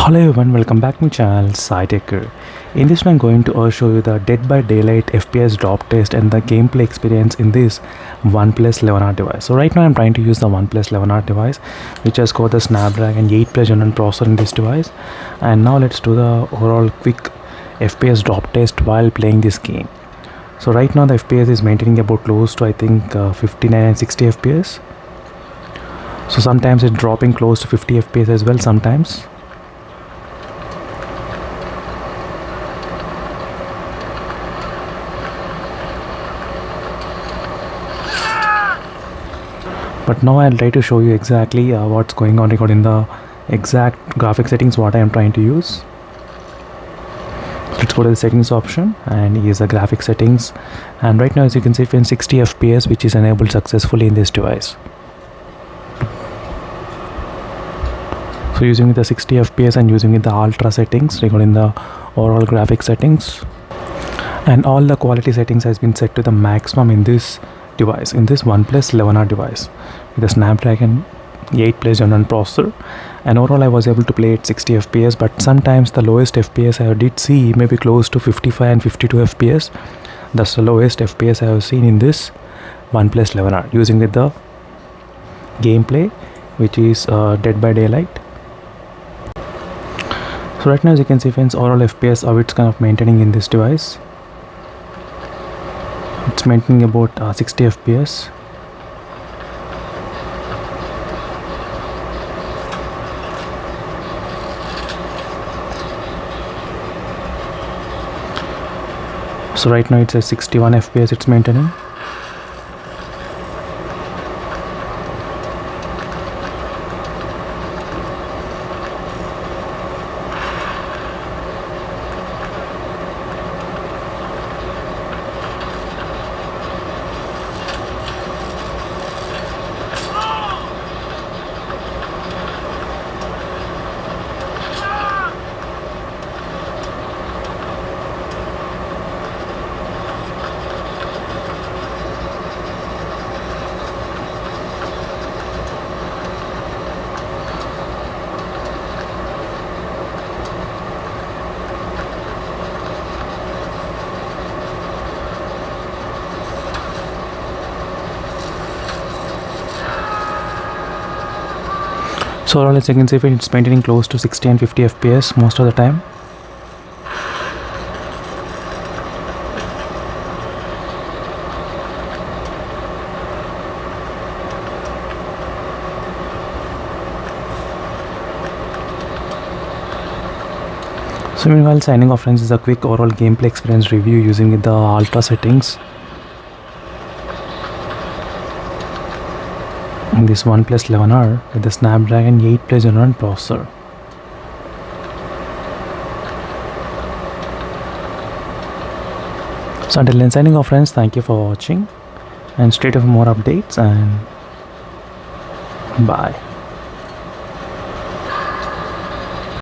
Hello everyone, welcome back to my channel SciTech. In this one I'm going to show you the Dead by Daylight FPS drop test and the gameplay experience in this OnePlus 11R device. So right now I'm trying to use the OnePlus 11R device, which has got the Snapdragon 8 Plus Gen 1 processor in this device. And now let's do the overall quick FPS drop test while playing this game. So right now the FPS is maintaining about close to I think 59 and 60 FPS. So sometimes it's dropping close to 50 FPS as well sometimes. But now I'll try to show you exactly what's going on regarding the exact graphic settings what I am trying to use. Let's go to the settings option and here's the graphic settings, and right now as you can see it's in 60 FPS, which is enabled successfully in this device. So using the 60 FPS and using the ultra settings regarding the overall graphic settings, and all the quality settings has been set to the maximum in this device, in this OnePlus 11R device with the Snapdragon 8 Plus Gen 1 processor. And overall I was able to play at 60 FPS, but sometimes the lowest FPS I did see maybe close to 55 and 52 FPS. That's the lowest FPS I have seen in this OnePlus 11R using with the gameplay, which is Dead by Daylight. So right now as you can see friends, overall FPS how it's kind of maintaining in this device. It's maintaining about 60 FPS. So right now it's a 61 FPS it's maintaining. So overall as you can see it's maintaining close to 60 and 50 FPS most of the time. So meanwhile signing off friends, is a quick overall gameplay experience review using the ultra settings in this OnePlus 11R with the Snapdragon 8 Plus Gen 1 processor. So until then signing off friends, thank you for watching and stay tuned for more updates, and bye.